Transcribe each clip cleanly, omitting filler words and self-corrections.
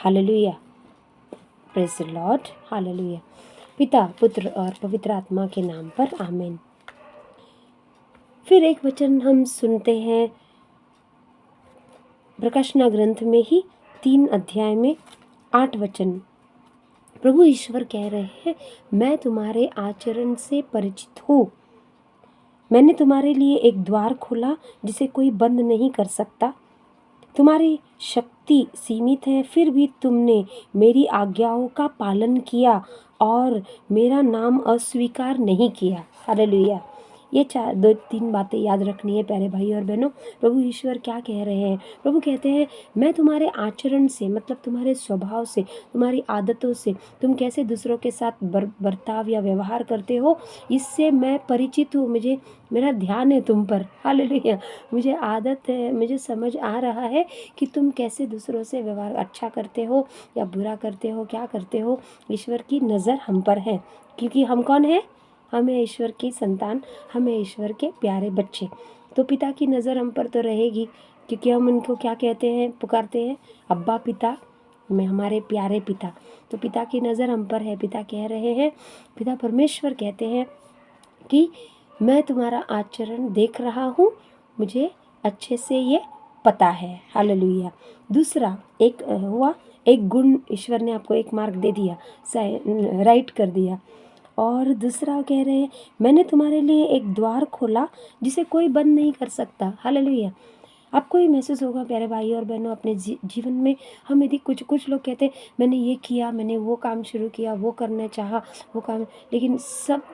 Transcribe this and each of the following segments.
Hallelujah, praise the Lord, hallelujah. पिता, पुत्र और पवित्र आत्मा के नाम पर आमीन। फिर एक वचन हम सुनते हैं प्रकाशना ग्रंथ में ही 3 अध्याय में 8 वचन। प्रभु ईश्वर कह रहे हैं, मैं तुम्हारे आचरण से परिचित हूँ। मैंने तुम्हारे लिए एक द्वार खोला जिसे कोई बंद नहीं कर सकता। तुम्हारी शक्ति सीमित है, फिर भी तुमने मेरी आज्ञाओं का पालन किया और मेरा नाम अस्वीकार नहीं किया। हालेलुया। ये 2-3 बातें याद रखनी है प्यारे भाई और बहनों। प्रभु ईश्वर क्या कह रहे हैं? प्रभु कहते हैं, मैं तुम्हारे आचरण से, मतलब तुम्हारे स्वभाव से, तुम्हारी आदतों से, तुम कैसे दूसरों के साथ बर्ताव या व्यवहार करते हो, इससे मैं परिचित हूँ। मेरा ध्यान है तुम पर। हालेलुया। मुझे आदत है, मुझे समझ आ रहा है कि तुम कैसे दूसरों से व्यवहार अच्छा करते हो या बुरा करते हो, क्या करते हो। ईश्वर की नज़र हम पर है, क्योंकि हम कौन है? हम है ईश्वर की संतान, हम है ईश्वर के प्यारे बच्चे। तो पिता की नज़र हम पर तो रहेगी, क्योंकि हम उनको क्या कहते हैं, पुकारते हैं, अब्बा पिता, में हमारे प्यारे पिता। तो पिता की नज़र हम पर है। पिता कह रहे हैं, पिता परमेश्वर कहते हैं कि मैं तुम्हारा आचरण देख रहा हूँ, मुझे अच्छे से ये पता है। हालेलुया। दूसरा एक गुण ईश्वर ने आपको एक मार्क दे दिया, राइट कर दिया। और दूसरा कह रहे हैं, मैंने तुम्हारे लिए एक द्वार खोला जिसे कोई बंद नहीं कर सकता। हालेलुया। आपको ये महसूस होगा प्यारे भाई और बहनों, अपने जीवन में हम यदि कुछ लोग कहते हैं, मैंने ये किया, मैंने वो काम शुरू किया, वो करना चाहा, वो काम, लेकिन सब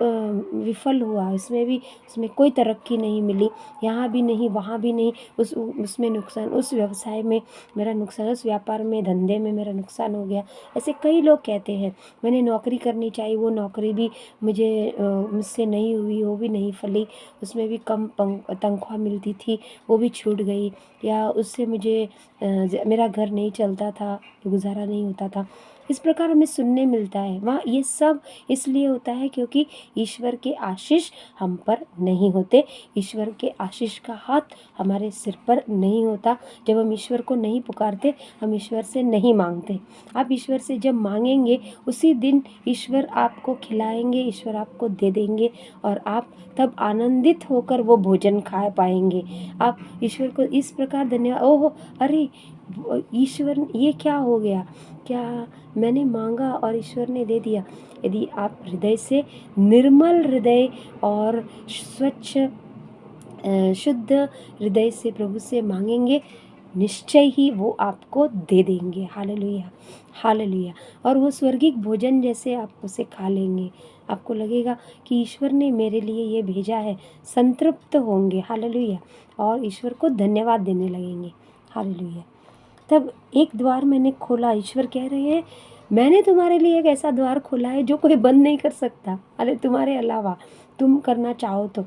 विफल हुआ। उसमें कोई तरक्की नहीं मिली, यहाँ भी नहीं, वहाँ भी नहीं, उसमें नुकसान, उस व्यवसाय में मेरा नुकसान, उस व्यापार में, धंधे में मेरा नुकसान हो गया। ऐसे कई लोग कहते हैं, मैंने नौकरी करनी चाहिए, वो नौकरी भी मुझसे नहीं हुई, वो भी नहीं फली, उसमें भी कम तनख्वाह मिलती थी, वो भी छूट गई, या उससे मुझे मेरा घर नहीं चलता था, गुजारा नहीं होता था। इस प्रकार हमें सुनने मिलता है। वहाँ ये सब इसलिए होता है क्योंकि ईश्वर के आशीष हम पर नहीं होते, ईश्वर के आशीष का हाथ हमारे सिर पर नहीं होता। जब हम ईश्वर को नहीं पुकारते, हम ईश्वर से नहीं मांगते। आप ईश्वर से जब मांगेंगे, उसी दिन ईश्वर आपको खिलाएंगे, ईश्वर आपको दे देंगे, और आप तब आनंदित होकर वो भोजन खा पाएंगे। आप ईश्वर को इस प्रकार धन्यवाद, ओहो, अरे ईश्वर, ये क्या हो गया, क्या मैंने मांगा और ईश्वर ने दे दिया। यदि आप हृदय से, निर्मल हृदय और स्वच्छ शुद्ध हृदय से प्रभु से मांगेंगे, निश्चय ही वो आपको दे देंगे। Hallelujah, hallelujah. और वो स्वर्गिक भोजन जैसे आप उसे खा लेंगे, आपको लगेगा कि ईश्वर ने मेरे लिए ये भेजा है, संतृप्त होंगे। हालेलुया। और ईश्वर को धन्यवाद देने लगेंगे। हालेलुया। तब एक द्वार मैंने खोला, ईश्वर कह रहे हैं, मैंने तुम्हारे लिए एक ऐसा द्वार खोला है जो कोई बंद नहीं कर सकता। अरे तुम्हारे अलावा, तुम करना चाहो तो,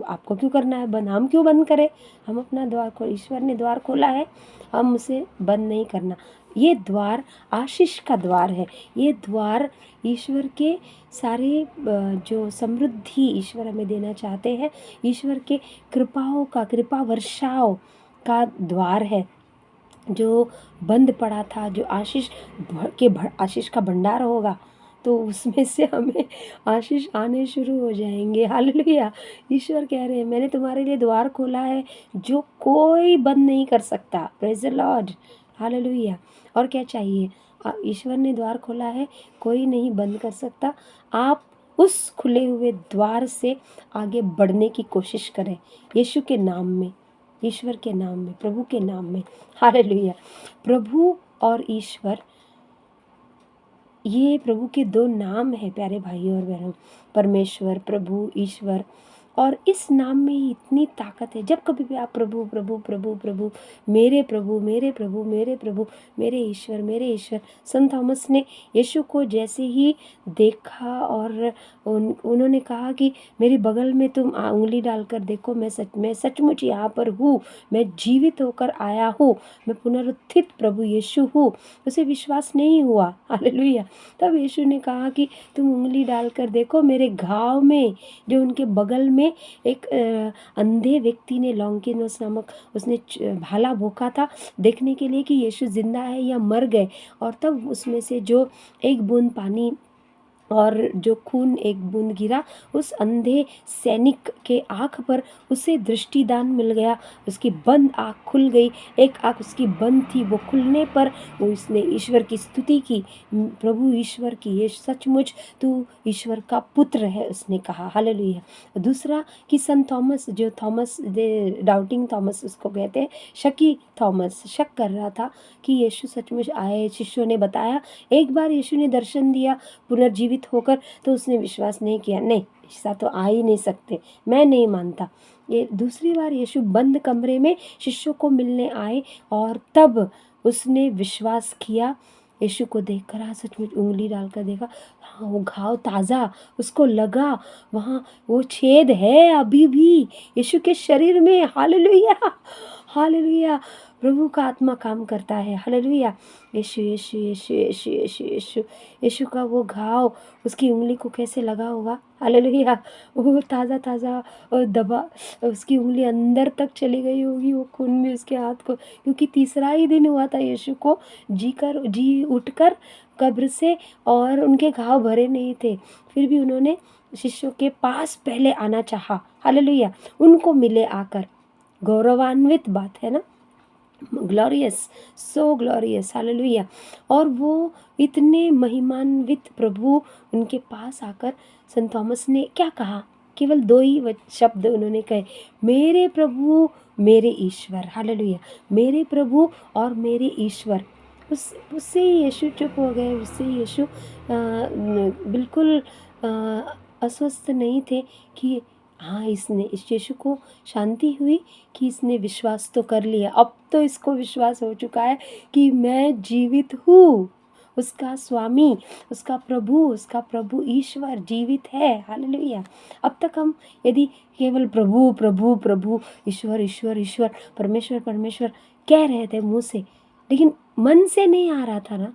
आपको क्यों करना है बंद? हम क्यों बंद करें? हम अपना द्वार ईश्वर ने द्वार खोला है, हम उसे बंद नहीं करना। ये द्वार आशीष का द्वार है। ये द्वार ईश्वर के सारे जो समृद्धि ईश्वर हमें देना चाहते हैं, ईश्वर के कृपा वर्षाओं का द्वार है, जो बंद पड़ा था, जो आशीष का भंडार होगा, तो उसमें से हमें आशीष आने शुरू हो जाएंगे। हालेलुया। ईश्वर कह रहे हैं, मैंने तुम्हारे लिए द्वार खोला है जो कोई बंद नहीं कर सकता। Praise the Lord, hallelujah. और क्या चाहिए? ईश्वर ने द्वार खोला है, कोई नहीं बंद कर सकता। आप उस खुले हुए द्वार से आगे बढ़ने की कोशिश करें, यीशु के नाम में, ईश्वर के नाम में, प्रभु के नाम में। हालेलुया। प्रभु और ईश्वर, ये प्रभु के 2 नाम हैं प्यारे भाइयों और बहनों, परमेश्वर, प्रभु, ईश्वर। और इस नाम में ही इतनी ताकत है। जब कभी भी आप प्रभु प्रभु प्रभु प्रभु, मेरे प्रभु मेरे प्रभु मेरे प्रभु, मेरे ईश्वर, संत थॉमस ने यीशु को जैसे ही देखा और उन्होंने कहा कि मेरे बगल में तुम उंगली डालकर देखो, मैं सचमुच यहाँ पर हूँ, मैं जीवित होकर आया हूँ, मैं पुनरुत्थित प्रभु यीशु हूँ। उसे विश्वास नहीं हुआ। हालेलुया। तब यीशु ने कहा कि तुम उंगली डालकर देखो मेरे घाव में, जो उनके बगल में में एक अंधे व्यक्ति ने, लॉन्गिनोस नामक, उसने भाला भोंका था देखने के लिए कि यीशु जिंदा है या मर गए, और तब उसमें से जो एक बूंद पानी और जो खून एक बूंद गिरा, उस अंधे सैनिक के आँख पर उसे दृष्टिदान मिल गया। उसकी बंद आँख खुल गई। एक आँख उसकी बंद थी, वो खुलने पर वो उसने ईश्वर की स्तुति की, प्रभु ईश्वर की, ये सचमुच तू ईश्वर का पुत्र है, उसने कहा। हालेलुया। दूसरा कि संत थॉमस, जो थॉमस डाउटिंग थॉमस उसको कहते हैं, शकी थॉमस, शक कर रहा था कि यीशु सचमुच आए। शिष्यों ने बताया, एक बार यीशु ने दर्शन दिया पुनर्जीवित होकर, तो उसने विश्वास नहीं किया, नहीं ऐसा तो आ ही नहीं सकते, मैं नहीं मानता। ये दूसरी बार यीशु बंद कमरे में शिष्यों को मिलने आए और तब उसने विश्वास किया। यीशु को देखकर, हाँ सचमुच उंगली डालकर देखा, हाँ वो घाव ताज़ा, उसको लगा वहाँ वो छेद है अभी भी यीशु के शरीर में। Hallelujah, hallelujah. प्रभु का आत्मा काम करता है। हालेलुया। यीशु यीशु यीशु यीशु यीशु यीशु यीशु का वो घाव उसकी उंगली को कैसे लगा होगा। हालेलुया। वो ताज़ा ताज़ा और दबा, उसकी उंगली अंदर तक चली गई होगी, वो खून भी उसके हाथ को, क्योंकि तीसरा ही दिन हुआ था यीशु को जी उठकर कब्र से, और उनके घाव भरे नहीं थे। फिर भी उन्होंने शिष्यों के पास पहले आना चाहा। हालेलुया। उनको मिले आकर, गौरवान्वित बात है ना, ग्लोरियस, सो ग्लोरियस। हालेलुया। और वो इतने महिमान्वित प्रभु उनके पास आकर, संत थॉमस ने क्या कहा, केवल दो ही शब्द उन्होंने कहे, मेरे प्रभु मेरे ईश्वर। हालेलुया। मेरे प्रभु और मेरे ईश्वर। उससे ही यीशु चुप हो गए। उससे यीशु बिल्कुल अस्वस्थ नहीं थे कि हाँ इसने, इस यीशु को शांति हुई कि इसने विश्वास तो कर लिया। अब तो इसको विश्वास हो चुका है कि मैं जीवित हूँ, उसका स्वामी, उसका प्रभु ईश्वर जीवित है। हालेलुया। अब तक हम यदि केवल प्रभु प्रभु प्रभु, ईश्वर ईश्वर ईश्वर, परमेश्वर परमेश्वर कह रहे थे मुँह से, लेकिन मन से नहीं आ रहा था ना,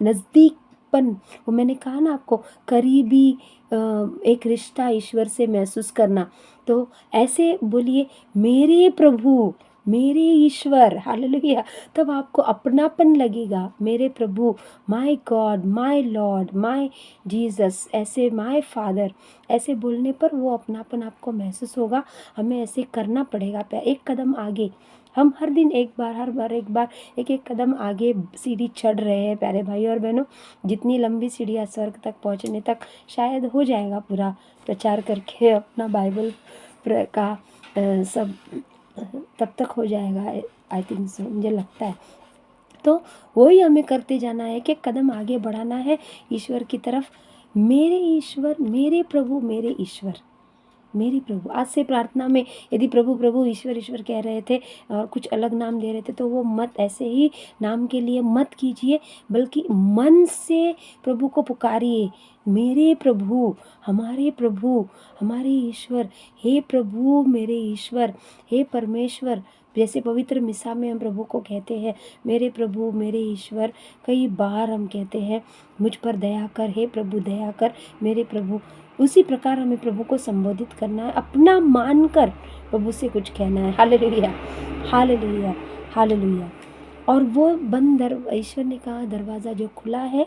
नज़दीकपन, वो मैंने कहा ना आपको, करीबी एक रिश्ता ईश्वर से महसूस करना। तो ऐसे बोलिए, मेरे प्रभु मेरे ईश्वर। हालेलुया। तब आपको अपनापन लगेगा, मेरे प्रभु, my god, my lord, my Jesus, ऐसे माय फादर, ऐसे बोलने पर वो अपनापन आपको महसूस होगा। हमें ऐसे करना पड़ेगा, एक कदम आगे। हम हर दिन एक बार, हर बार एक बार, एक एक कदम आगे सीढ़ी चढ़ रहे हैं प्यारे भाई और बहनों। जितनी लंबी सीढ़ियाँ स्वर्ग तक पहुँचने तक शायद हो जाएगा पूरा प्रचार करके अपना बाइबल का सब, तब तक हो जाएगा, आई थिंक सो, मुझे लगता है। तो वही हमें करते जाना है कि कदम आगे बढ़ाना है ईश्वर की तरफ। मेरे ईश्वर, मेरे प्रभु मेरे ईश्वर, मेरे प्रभु। आज से प्रार्थना में यदि प्रभु प्रभु ईश्वर ईश्वर कह रहे थे और कुछ अलग नाम दे रहे थे, तो वो मत, ऐसे ही नाम के लिए मत कीजिए, बल्कि मन से प्रभु को पुकारिए, मेरे प्रभु, हमारे ईश्वर, हे प्रभु मेरे ईश्वर, हे परमेश्वर। जैसे पवित्र मिसा में हम प्रभु को कहते हैं, मेरे प्रभु मेरे ईश्वर, कई बार हम कहते हैं, मुझ पर दया कर, हे प्रभु दया कर, मेरे प्रभु। उसी प्रकार हमें प्रभु को संबोधित करना है, अपना मानकर प्रभु से कुछ कहना है। Hallelujah, hallelujah, hallelujah. और वो बंद ईश्वर ने कहा, दरवाज़ा जो खुला है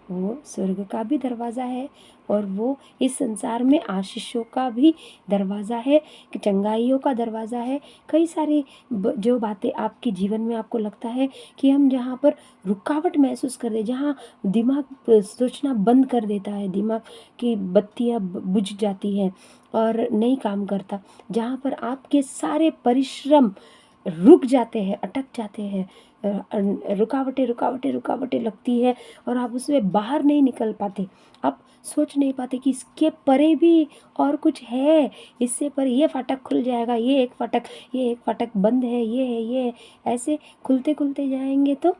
वो स्वर्ग का भी दरवाज़ा है, और वो इस संसार में आशीषों का भी दरवाज़ा है, कि चंगाइयों का दरवाज़ा है। कई सारी जो बातें आपके जीवन में आपको लगता है कि हम जहाँ पर रुकावट महसूस कर दे, जहाँ दिमाग सोचना बंद कर देता है, दिमाग की बत्तियाँ बुझ जाती हैं और नहीं काम करता, जहाँ पर आपके सारे परिश्रम रुक जाते हैं, अटक जाते हैं, रुकावटें रुकावटें रुकावटें लगती है और आप उसमें बाहर नहीं निकल पाते। आप सोच नहीं पाते कि इसके परे भी और कुछ है, इससे पर ये फाटक खुल जाएगा, ये एक फाटक बंद है, ये है, ये है। ऐसे खुलते खुलते जाएंगे तो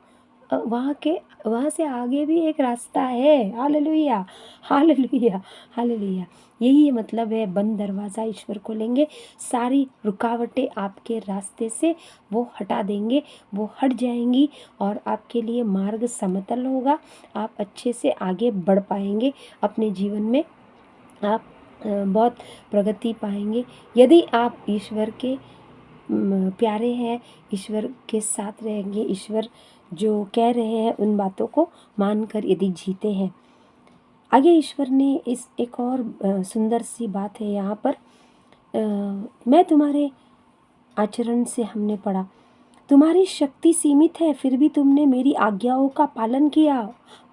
वहाँ से आगे भी एक रास्ता है। Hallelujah, hallelujah, hallelujah. यही मतलब है, बंद दरवाज़ा ईश्वर खोलेंगे, सारी रुकावटें आपके रास्ते से वो हटा देंगे, वो हट जाएंगी और आपके लिए मार्ग समतल होगा। आप अच्छे से आगे बढ़ पाएंगे अपने जीवन में। आप बहुत प्रगति पाएंगे। यदि आप ईश्वर के प्यारे हैं, ईश्वर के साथ रहेंगे, ईश्वर जो कह रहे हैं उन बातों को मानकर यदि जीते हैं। आगे ईश्वर ने इस एक और सुंदर सी बात है यहाँ पर, मैं तुम्हारे आचरण से हमने पढ़ा, तुम्हारी शक्ति सीमित है फिर भी तुमने मेरी आज्ञाओं का पालन किया।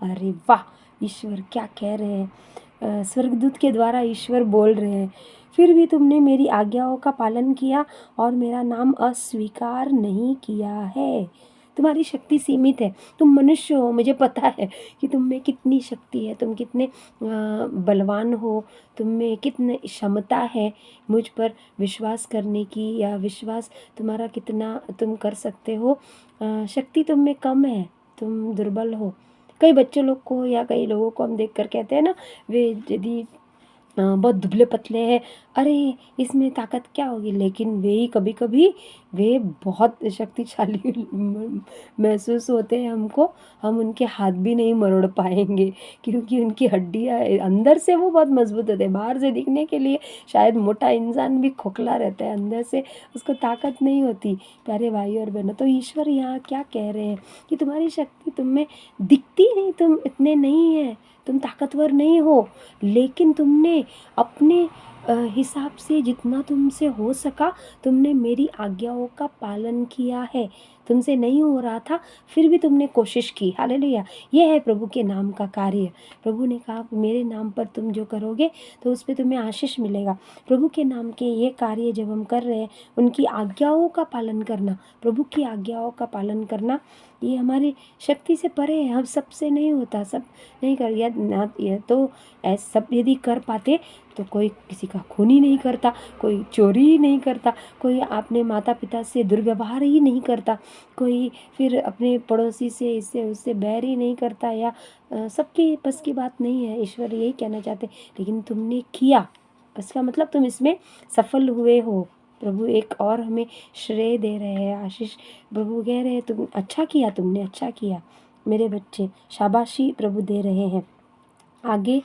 अरे वाह, ईश्वर क्या कह रहे हैं, स्वर्गदूत के द्वारा ईश्वर बोल रहे हैं, फिर भी तुमने मेरी आज्ञाओं का पालन किया और मेरा नाम अस्वीकार नहीं किया है। तुम्हारी शक्ति सीमित है, तुम मनुष्य हो, मुझे पता है कि तुम में कितनी शक्ति है, तुम कितने बलवान हो, तुम में कितनी क्षमता है मुझ पर विश्वास करने की, या विश्वास तुम्हारा कितना तुम कर सकते हो। शक्ति तुम में कम है, तुम दुर्बल हो। कई बच्चे लोग को या कई लोगों को हम देख कर कहते हैं ना, वे यदि बहुत दुबले पतले हैं, अरे इसमें ताकत क्या होगी, लेकिन वे ही कभी कभी वे बहुत शक्तिशाली महसूस होते हैं हमको। हम उनके हाथ भी नहीं मरोड़ पाएंगे क्योंकि उनकी हड्डियाँ अंदर से वो बहुत मजबूत होते हैं। बाहर से दिखने के लिए शायद मोटा इंसान भी खोखला रहता है, अंदर से उसको ताकत नहीं होती। प्यारे भाई और बहनों, तो ईश्वर यहाँ क्या कह रहे हैं कि तुम्हारी शक्ति तुम में दिखती नहीं, तुम इतने नहीं है, तुम ताकतवर नहीं हो, लेकिन तुमने अपने हिसाब से जितना तुमसे हो सका तुमने मेरी आज्ञाओं का पालन किया है। तुमसे नहीं हो रहा था फिर भी तुमने कोशिश की। हालेलुया, ये है प्रभु के नाम का कार्य। प्रभु ने कहा मेरे नाम पर तुम जो करोगे तो उस पर तुम्हें आशीष मिलेगा। प्रभु के नाम के ये कार्य जब हम कर रहे हैं, उनकी आज्ञाओं का पालन करना, प्रभु की आज्ञाओं का पालन करना, ये हमारी शक्ति से परे है। हम सबसे नहीं होता, सब नहीं कर या ना, ये तो ऐसा सब यदि कर पाते तो कोई किसी का खून ही नहीं करता, कोई चोरी ही नहीं करता, कोई अपने माता पिता से दुर्व्यवहार ही नहीं करता, कोई फिर अपने पड़ोसी से इससे उससे बैर ही नहीं करता, या सबकी बस की बात नहीं है। ईश्वर यही कहना चाहते, लेकिन तुमने किया, इसका मतलब तुम इसमें सफल हुए हो। प्रभु एक और हमें श्रेय दे रहे हैं, आशीष। प्रभु कह रहे हैं तुम अच्छा किया, तुमने अच्छा किया मेरे बच्चे, शाबाशी प्रभु दे रहे हैं। आगे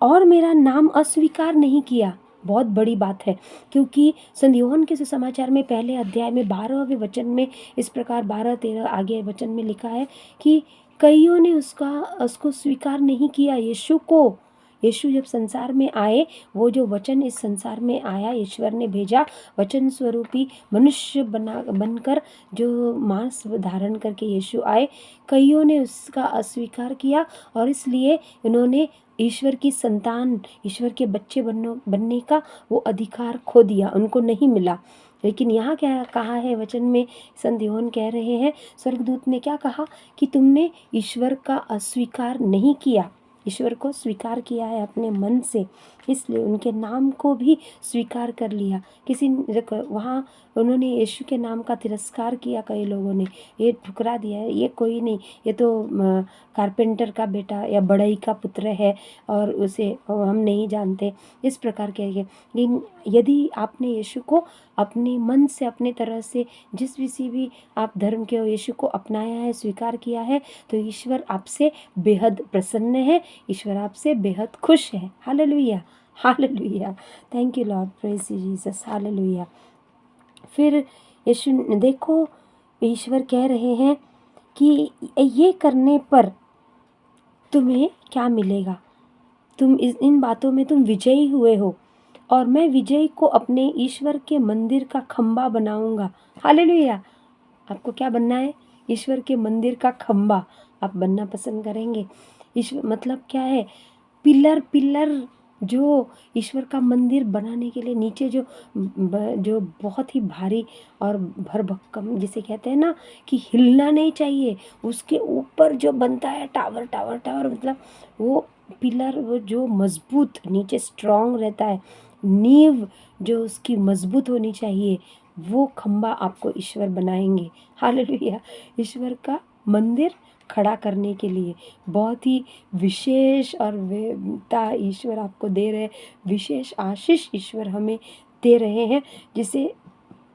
और मेरा नाम अस्वीकार नहीं किया, बहुत बड़ी बात है, क्योंकि संत यूहन्ना के सुसमाचार में पहले अध्याय में 12वें वचन में इस प्रकार 12-13 आगे वचन में लिखा है कि कईयों ने उसको स्वीकार नहीं किया, यीशु को। यीशु जब संसार में आए, वो जो वचन इस संसार में आया, ईश्वर ने भेजा, वचन स्वरूपी मनुष्य बनकर जो मांस धारण करके यीशु आए, कईयों ने उसका अस्वीकार किया और इसलिए इन्होंने ईश्वर की संतान, ईश्वर के बच्चे बनने का वो अधिकार खो दिया, उनको नहीं मिला। लेकिन यहाँ क्या कहा है वचन में, संत यूहन्ना कह रहे हैं, स्वर्गदूत ने क्या कहा कि तुमने ईश्वर का अस्वीकार नहीं किया, ईश्वर को स्वीकार किया है अपने मन से, इसलिए उनके नाम को भी स्वीकार कर लिया। किसी वहाँ उन्होंने यीशु के नाम का तिरस्कार किया, कई लोगों ने ये ठुकरा दिया है, ये कोई नहीं, ये तो कारपेंटर का बेटा या बढ़ई का पुत्र है और उसे हम नहीं जानते, इस प्रकार के। लेकिन यदि आपने यीशु को अपने मन से, अपने तरह से, जिस किसी भी आप धर्म के हो, यीशु को अपनाया है, स्वीकार किया है, तो ईश्वर आपसे बेहद प्रसन्न है, ईश्वर आपसे बेहद खुश है। Hallelujah, hallelujah, thank you Lord, praise you Jesus, hallelujah. फिर यीशु देखो, ईश्वर कह रहे हैं कि ये करने पर तुम्हें क्या मिलेगा, तुम इन बातों में तुम विजयी हुए हो और मैं विजयी को अपने ईश्वर के मंदिर का खंबा बनाऊंगा। हालेलुया, आपको क्या बनना है? ईश्वर के मंदिर का खंबा आप बनना पसंद करेंगे? ईश्वर मतलब क्या है? पिलर, पिलर जो ईश्वर का मंदिर बनाने के लिए नीचे जो बहुत ही भारी और भरभक्कम, जिसे कहते हैं ना कि हिलना नहीं चाहिए, उसके ऊपर जो बनता है टावर, टावर, टावर, मतलब वो पिलर, वो जो मजबूत नीचे स्ट्रांग रहता है, नींव जो उसकी मजबूत होनी चाहिए, वो खंबा आपको ईश्वर बनाएंगे। हालेलुया, ईश्वर का मंदिर खड़ा करने के लिए बहुत ही विशेष और वेता ईश्वर आपको दे रहे, विशेष आशीष ईश्वर हमें दे रहे हैं, जिसे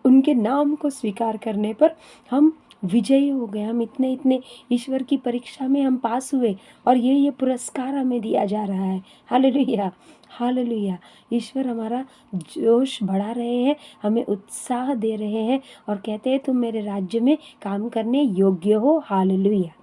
उनके नाम को स्वीकार करने पर हम विजयी हो गए, हम इतने इतने ईश्वर की परीक्षा में हम पास हुए और ये पुरस्कार हमें दिया जा रहा है। Hallelujah, hallelujah. ईश्वर हमारा जोश बढ़ा रहे हैं, हमें उत्साह दे रहे हैं और कहते हैं तुम मेरे राज्य में काम करने योग्य हो। हालेलुया।